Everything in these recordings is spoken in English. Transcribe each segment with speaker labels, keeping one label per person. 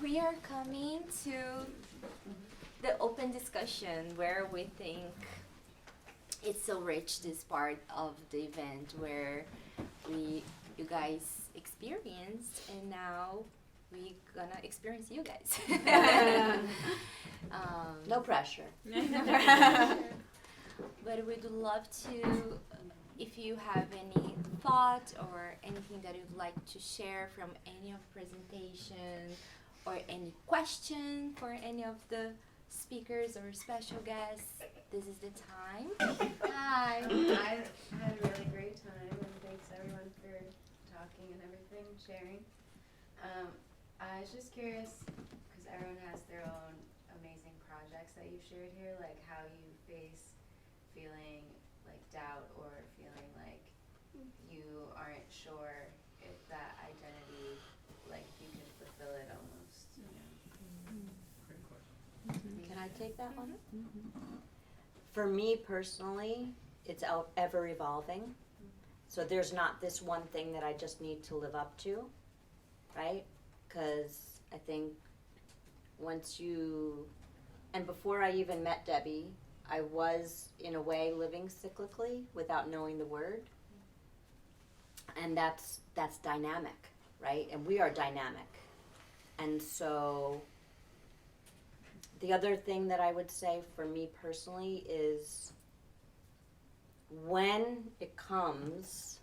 Speaker 1: we are coming to the open discussion where we think it's so rich, this part of the event where you guys experienced, and now we gonna experience you guys.
Speaker 2: No pressure.
Speaker 1: But we'd love to, if you have any thought or anything that you'd like to share from any of the presentation, or any question for any of the speakers or special guests, this is the time. Hi.
Speaker 3: I had a really great time, and thanks everyone for talking and everything, sharing. I was just curious, because everyone has their own amazing projects that you've shared here, like how you face feeling like doubt or feeling like you aren't sure if that identity, like you can fulfill it almost.
Speaker 4: Great question.
Speaker 2: Can I take that one? For me personally, it's ever evolving. So there's not this one thing that I just need to live up to, right? Because I think once you, and before I even met Debbie, I was in a way living cyclically without knowing the word. And that's dynamic, right? And we are dynamic. And so the other thing that I would say for me personally is when it comes,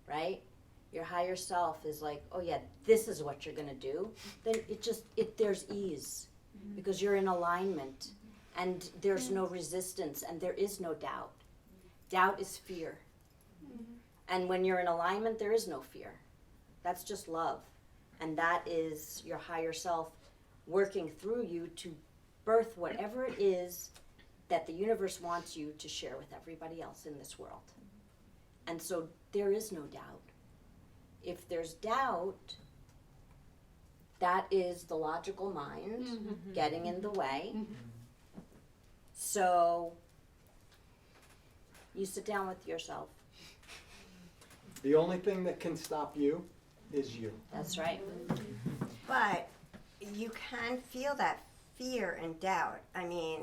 Speaker 2: right, your higher self is like, oh yeah, this is what you're gonna do, then there's ease because you're in alignment and there's no resistance and there is no doubt. Doubt is fear. And when you're in alignment, there is no fear. That's just love. And that is your higher self working through you to birth whatever it is that the universe wants you to share with everybody else in this world. And so there is no doubt. If there's doubt, that is the logical mind getting in the way. So you sit down with yourself.
Speaker 5: The only thing that can stop you is you.
Speaker 2: That's right.
Speaker 6: But you can feel that fear and doubt. I mean,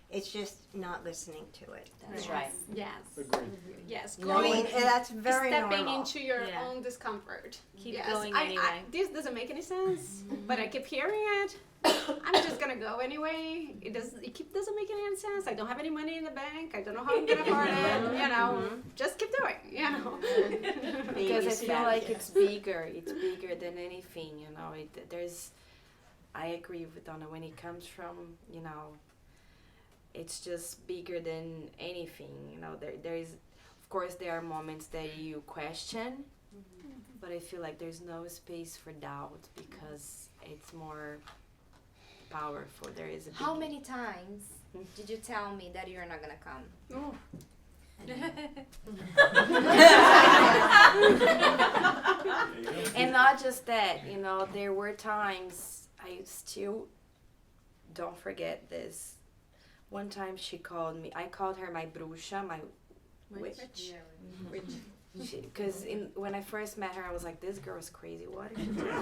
Speaker 6: it's just not listening to it.
Speaker 2: That's right.
Speaker 7: Yes.
Speaker 5: Agreed.
Speaker 7: Yes.
Speaker 6: I
Speaker 7: Going,
Speaker 6: mean, that's very
Speaker 7: stepping
Speaker 6: normal.
Speaker 7: into your
Speaker 8: Yeah.
Speaker 7: own discomfort.
Speaker 8: Keep
Speaker 7: yes.
Speaker 8: going
Speaker 7: I,
Speaker 8: anyway.
Speaker 7: this doesn't make any sense, but I keep hearing it. I'm just gonna go anyway. It doesn't make any sense. I don't have any money in the bank. I don't know how I'm gonna afford it. You know, just keep doing. You know.
Speaker 8: Because I
Speaker 2: Baby
Speaker 8: feel
Speaker 2: steps.
Speaker 8: like it's bigger than anything, you know. I agree with Donna when it comes from, you know, it's just bigger than anything, you know. There is, of course, there are moments that you question, but I feel like there's no space for doubt because it's more powerful. There is a
Speaker 1: How
Speaker 8: big-
Speaker 1: many times did you tell me that you're not gonna come?
Speaker 7: Oh.
Speaker 8: And not just that, you know, there were times I still don't forget this. One time she called me, I called her my bruxa, my witch. Because when I first met her, I was like, this girl is crazy. What is she doing?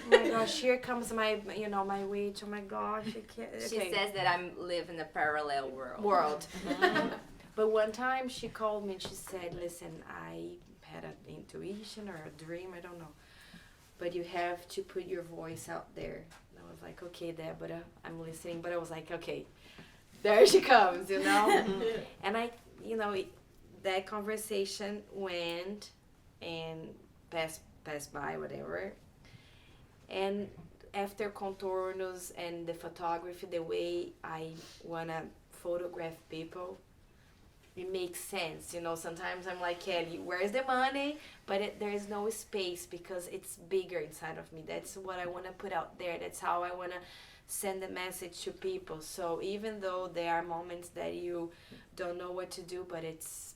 Speaker 8: Oh my gosh, here comes my witch. Oh my gosh, I can't.
Speaker 1: She says that I'm living in a parallel world.
Speaker 8: But one time she called me and she said, listen, I had an intuition or a dream, I don't know. But you have to put your voice out there. And I was like, okay, Deborah, I'm listening. But I was like, okay, there she comes, you know? And that conversation went and passed by, whatever. And after Contornos and the photography, the way I want to photograph people, it makes sense, you know. Sometimes I'm like, Kelly, where's the money? But there is no space because it's bigger inside of me. That's what I want to put out there. That's how I want to send the message to people. So even though there are moments that you don't know what to do, but it's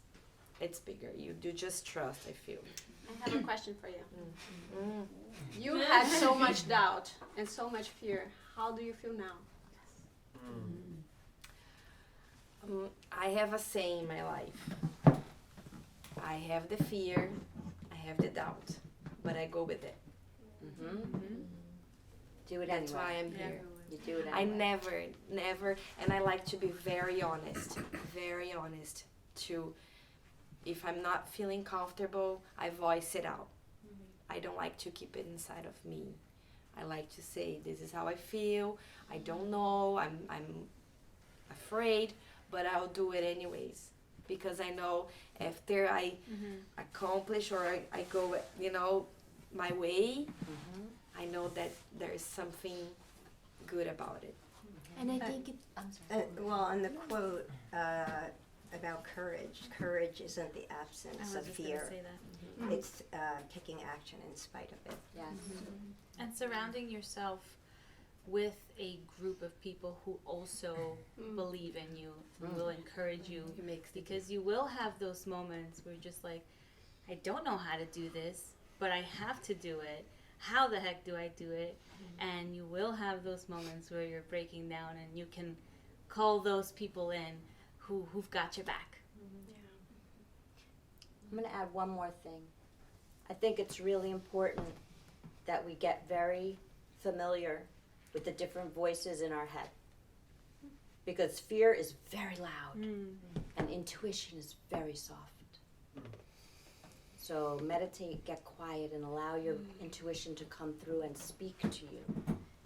Speaker 8: bigger. You do just trust, I feel.
Speaker 7: I have a question for you. You had so much doubt and so much fear. How do you feel now?
Speaker 8: I have a saying in my life. I have the fear, I have the doubt, but I go with it.
Speaker 2: Do it
Speaker 8: That's
Speaker 2: anyway.
Speaker 8: why I'm here.
Speaker 2: You do it
Speaker 8: I
Speaker 2: anyway.
Speaker 8: never, and I like to be very honest to, if I'm not feeling comfortable, I voice it out. I don't like to keep it inside of me. I like to say, this is how I feel, I don't know, I'm afraid, but I'll do it anyways. Because I know after I accomplish or I go, my way, I know that there's something good about it.
Speaker 1: And I think I'm sorry.
Speaker 6: Well, and the quote about courage isn't the absence of fear. It's taking action in spite of it.
Speaker 2: Yes.
Speaker 9: And surrounding yourself with a group of people who also believe in you, who will encourage you, because you will have those moments where you're just like, I don't know how to do this, but I have to do it. How the heck do I do it? And you will have those moments where you're breaking down, and you can call those people in who've got your back.
Speaker 2: I'm going to add one more thing. I think it's really important that we get very familiar with the different voices in our head. Because fear is very loud and intuition is very soft. So meditate, get quiet, and allow your intuition to come through and speak to you.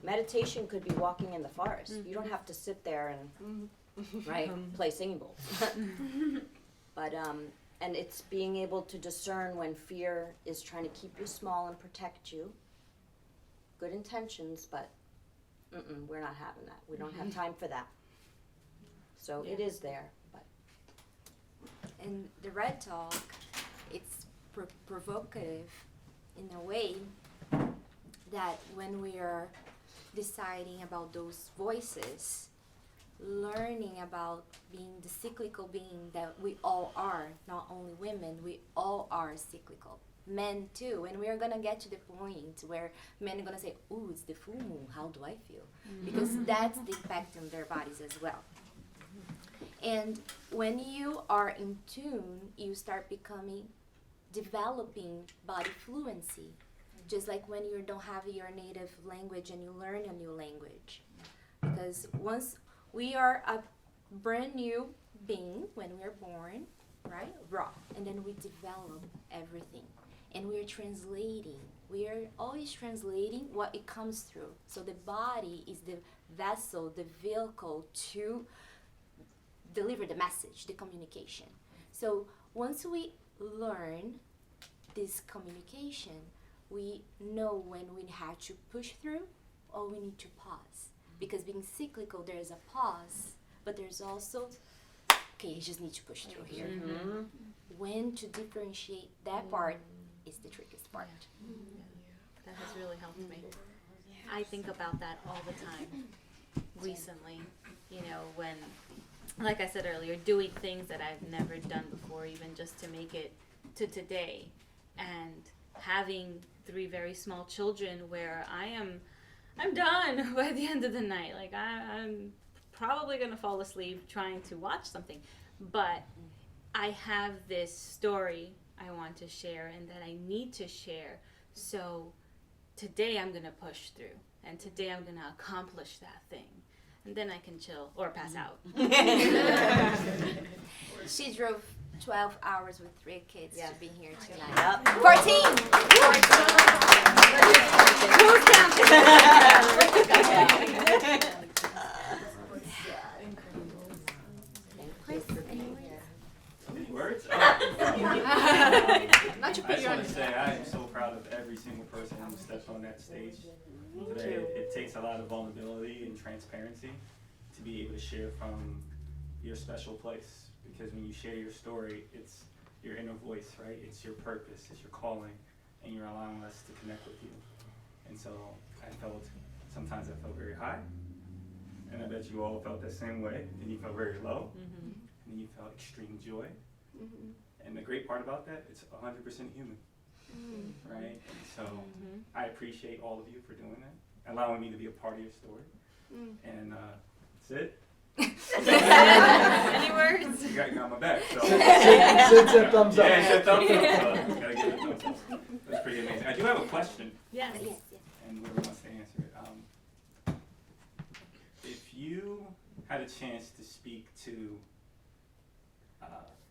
Speaker 2: Meditation could be walking in the forest. You don't have to sit there and play singing bowls. But and it's being able to discern when fear is trying to keep you small and protect you. Good intentions, but we're not having that. We don't have time for that. So it is there, but
Speaker 1: And the Red Talk, it's provocative in a way that when we are deciding about those voices, learning about being the cyclical being that we all are, not only women, we all are cyclical. Men too, and we are gonna get to the point where men are gonna say, "Ooh, it's the full moon. How do I feel?" Because that's the effect on their bodies as well. And when you are in tune, you start developing body fluency, just like when you don't have your native language and you learn a new language. Because once we are a brand new being when we're born, right? Raw. And then we develop everything. And we're translating. We are always translating what it comes through. So the body is the vessel, the vehicle to deliver the message, the communication. So once we learn this communication, we know when we have to push through or we need to pause. Because being cyclical, there's a pause, but there's also, okay, you just need to push through here. When to differentiate that part is the trickiest part.
Speaker 9: That has really helped me. I think about that all the time recently, when, like I said earlier, doing things that I've never done before, even just to make it to today, and having 3 very small children where I'm done by the end of the night. Like I'm probably gonna fall asleep trying to watch something, but I have this story I want to share and that I need to share. So today I'm gonna push through, and today I'm gonna accomplish that thing, and then I can chill or pass out.
Speaker 1: She drove 12 hours with 3 kids to be here tonight.
Speaker 2: Yep.
Speaker 1: 14!
Speaker 7: Who's
Speaker 4: Any words?
Speaker 7: Not to
Speaker 4: I
Speaker 7: put
Speaker 4: just
Speaker 7: you on
Speaker 4: want to say I am so proud of every single person who steps on that stage today. It takes a lot of vulnerability and transparency to be able to share from your special place. Because when you share your story, it's your inner voice, right? It's your purpose, it's your calling, and you're allowing us to connect with you. And so sometimes I felt very high, and I bet you all felt that same way. Then you felt very low, and then you felt extreme joy. And the great part about that, it's 100% human, right? And so I appreciate all of you for doing that, allowing me to be a part of your story. And that's it.
Speaker 9: Any words?
Speaker 4: You got my back. So.
Speaker 5: Sid said thumbs up.
Speaker 4: Yeah, he said thumbs up. So gotta give it a thumbs up. That's pretty pretty amazing. I do have a question,
Speaker 9: Yes.
Speaker 1: Yes, yes.
Speaker 4: and whoever wants to answer it. If you had a chance to speak to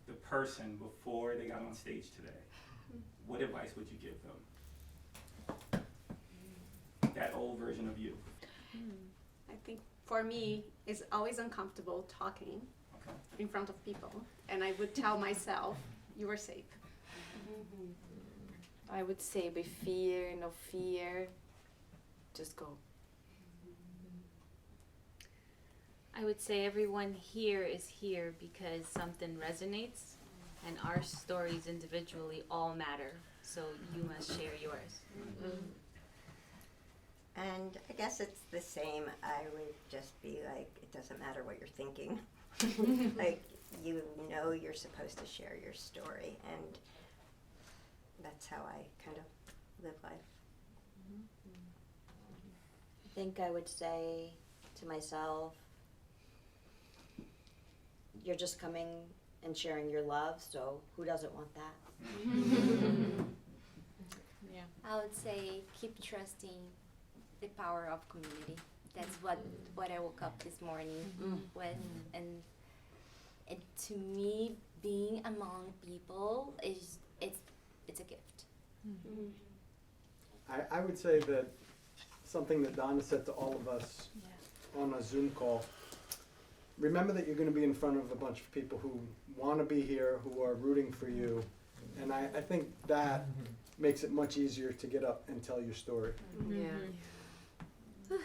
Speaker 4: the person before they got on stage today, what advice would you give them? That old version of you.
Speaker 7: I think for me, it's always uncomfortable talking
Speaker 4: Okay.
Speaker 7: in front of people, and I would tell myself, you are safe.
Speaker 8: I would say be fear, no fear, just go.
Speaker 9: I would say everyone here is here because something resonates, and our stories individually all matter. So you must share yours.
Speaker 6: And I guess it's the same. I would just be like, it doesn't matter what you're thinking. Like, you know you're supposed to share your story, and that's how I kind of live life.
Speaker 2: I think I would say to myself, you're just coming and sharing your love, so who doesn't want that?
Speaker 9: Yeah.
Speaker 1: I would say keep trusting the power of community. That's what I woke up this morning with, and to me, being among people is it's a gift.
Speaker 5: I would say that something that Donna said to all of us on a Zoom call, remember that you're going to be in front of a bunch of people who want to be here, who are rooting for you, and I think that makes it much easier to get up and tell your story.
Speaker 8: Yeah.